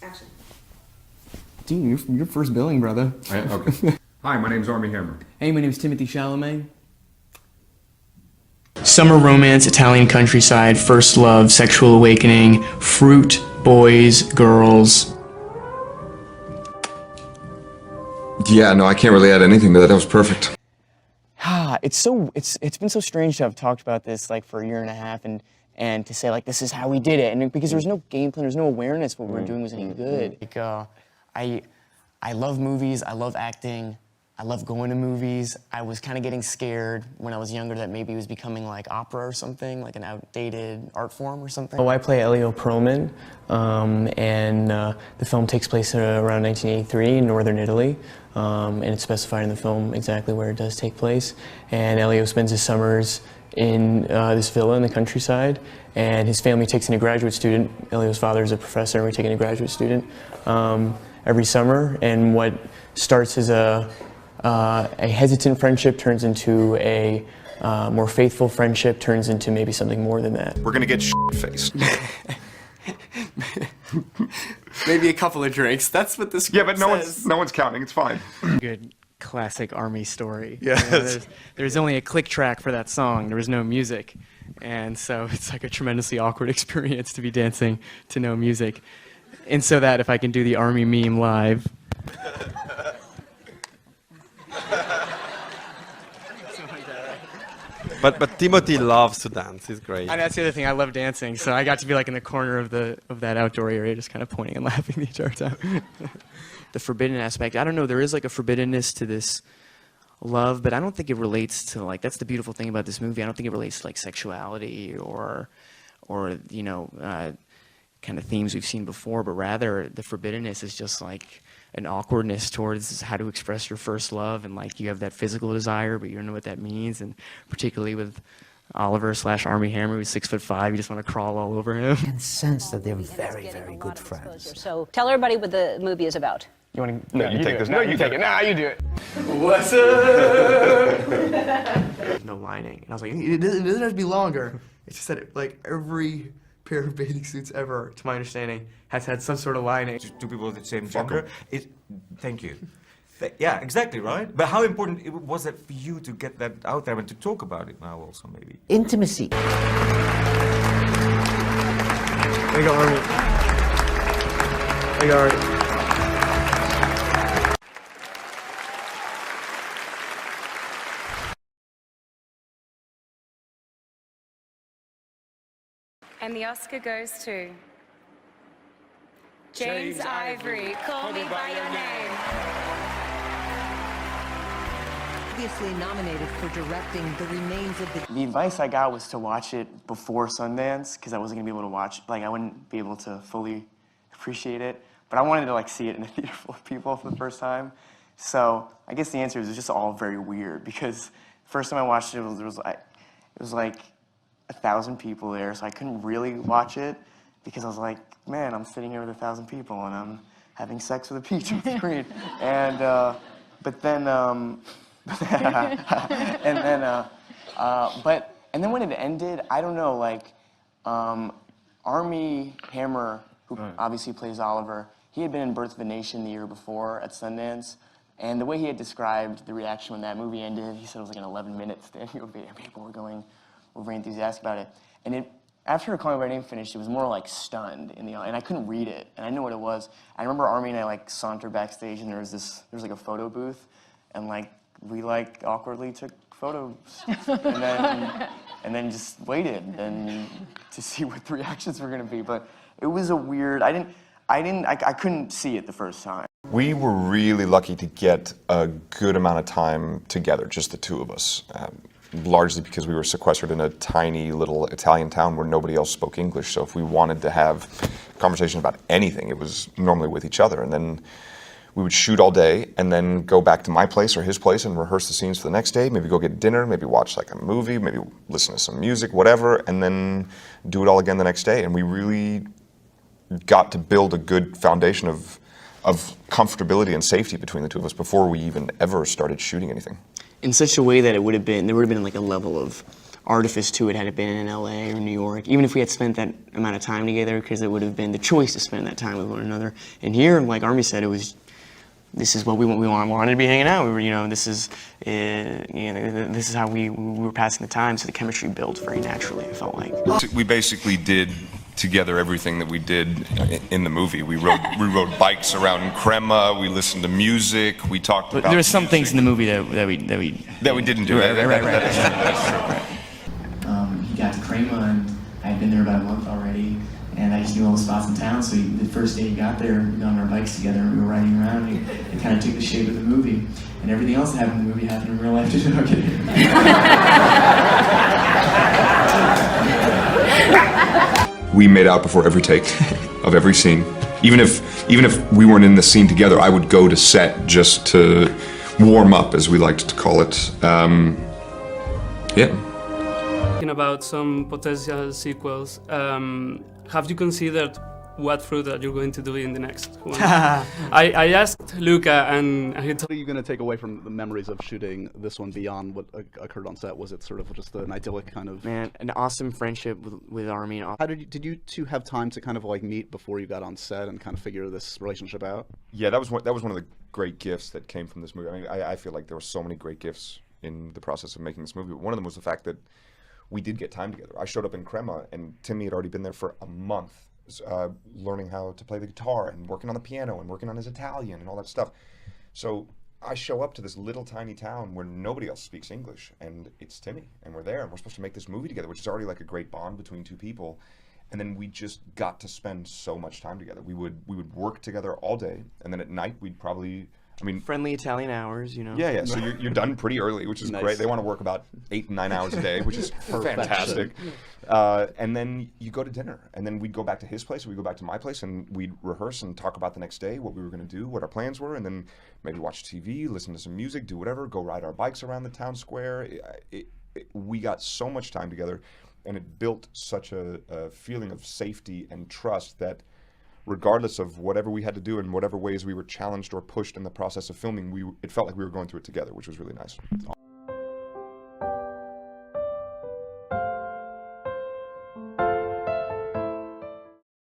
Action. Dude, you're first billing, brother. Okay. Hi, my name's Armie Hammer. Hey, my name's Timothée Chalamet. Summer romance, Italian countryside, first love, sexual awakening, fruit, boys, girls. Yeah, no, I can't really add anything to that. That was perfect. It's been so strange to have talked about this like for a year and a half and to say like this is how we did it, and because there was no game plan, there's no awareness what we were doing was any good. Like I love movies, I love acting, I love going to movies. I was kind of getting scared when I was younger that maybe it was becoming like opera or something, like an outdated art form or something. Oh, I play Elio Perlman, and the film takes place around 1983 in northern Italy, and it's specified in the film exactly where it does take place. And Elio spends his summers in this villa in the countryside, and his family takes in a graduate student. Elio's father is a professor, and we take in a graduate student every summer. And what starts as a hesitant friendship turns into a more faithful friendship, turns into maybe something more than that. We're gonna get shit-faced. Maybe a couple of drinks. That's what this script Yeah, but no one's counting. It's fine. Good classic Army story. Yes. You know, there's only a click track for that song. There was no music. And so it's like a tremendously awkward experience to be dancing to no music. And so that if I can do the Army meme live. But Timothy loves to dance. He's great. And that's the other thing. I love dancing, so I got to be like in the corner of that outdoor area, just kind of pointing and laughing the entire time. The forbidden aspect. I don't know. There is like a forbiddenness to this love, but I don't think it relates to like. That's the beautiful thing about this movie. I don't think it relates to like sexuality or you know, kind of themes we've seen before. But rather, the forbiddenness is just like an awkwardness towards how to express your first love, and like you have that physical desire, but you don't know what that means. And particularly with Oliver/Armie Hammer, who's 6'5", you just want to crawl all over him. And sense that they're very, very good friends. So tell everybody what the movie is about. You want to? No, you take this. No, you take it. Nah, you do it. What's up? No lining. And I was like, it doesn't have to be longer. It's just that like every pair of bathing suits ever, to my understanding, has had some sort of lining. Two people of the same gender. Thank you. Yeah, exactly, right? But how important was it for you to get that out there and to talk about it now also, maybe? Intimacy. There you go, Armie. There you go, Armie. And the Oscar goes to James Ivory, Call Me By Your Name. Obviously nominated for directing The Remains of the... The advice I got was to watch it before Sundance, because I wasn't gonna be able to watch, like I wouldn't be able to fully appreciate it. But I wanted to like see it in a theater full of people for the first time. So I guess the answer is it's just all very weird, because the first time I watched it, it was like 1,000 people there, so I couldn't really watch it because I was like, man, I'm sitting here with 1,000 people and I'm having sex with a peach on the screen. And but then when it ended, I don't know, like Armie Hammer, who obviously plays Oliver, he had been in Birth of a Nation the year before at Sundance. And the way he had described the reaction when that movie ended, he said it was like an 11-minute standing ovation. People were very enthusiastic about it. And after Call Me By Your Name finished, it was more like stunned in the audience, and I couldn't read it, and I knew what it was. I remember Armie and I like sauntered backstage, and there was like a photo booth, and like we like awkwardly took photos, and then just waited and to see what the reactions were gonna be. But it was a weird. I couldn't see it the first time. We were really lucky to get a good amount of time together, just the two of us. Largely because we were sequestered in a tiny little Italian town where nobody else spoke English. So if we wanted to have a conversation about anything, it was normally with each other. And then we would shoot all day and then go back to my place or his place and rehearse the scenes for the next day, maybe go get dinner, maybe watch like a movie, maybe listen to some music, whatever, and then do it all again the next day. And we really got to build a good foundation of comfortability and safety between the two of us before we even ever started shooting anything. In such a way that there would have been like a level of artifice to it had it been in LA or New York, even if we had spent that amount of time together, because it would have been the choice to spend that time with one another. And here, like Armie said, it was, this is what we wanted to be hanging out. We were, you know, this is how we were passing the time, so the chemistry built very naturally, it felt like. We basically did together everything that we did in the movie. We rode bikes around Crema. We listened to music. We talked about. There were some things in the movie that we didn't do. Right. That's true. He got to Crema, and I had been there about a month already, and I just knew all the spots in town. So the first day he got there, we got on our bikes together, and we were riding around. And it kind of took the shape of the movie, and everything else that happened in the movie happened in real life. Just not kidding. We made out before every take of every scene. Even if we weren't in the scene together, I would go to set just to warm up, as we liked to call it. Yeah. Talking about some potential sequels, have you considered what fruit that you're going to do in the next one? I asked Luca, and he told What are you going to take away from the memories of shooting this one beyond what occurred on set? Was it sort of just an idyllic kind of... Man, an awesome friendship with Armie. How did you two have time to kind of like meet before you got on set and kind of figure this relationship out? Yeah, that was one of the great gifts that came from this movie. I mean, I feel like there were so many great gifts in the process of making this movie. But one of them was the fact that we did get time together. I showed up in Crema, and Timmy had already been there for a month, learning how to play the guitar and working on the piano and working on his Italian and all that stuff. So I show up to this little tiny town where nobody else speaks English, and it's Timmy, and we're there, and we're supposed to make this movie together, which is already like a great bond between two people. And then we just got to spend so much time together. We would work together all day, and then at night we'd probably, friendly Italian hours, you know. Yeah. So you're done pretty early, which is Nice. great. They want to work about 8 and 9 hours a day, which is fantastic. And then you go to dinner, and then we'd go back to his place, or we'd go back to my place, and we'd rehearse and talk about the next day, what we were going to do, what our plans were, and then maybe watch TV, listen to some music, do whatever, go ride our bikes around the town square. We got so much time together, and it built such a feeling of safety and trust that regardless of whatever we had to do and whatever ways we were challenged or pushed in the process of filming, it felt like we were going through it together, which was really nice.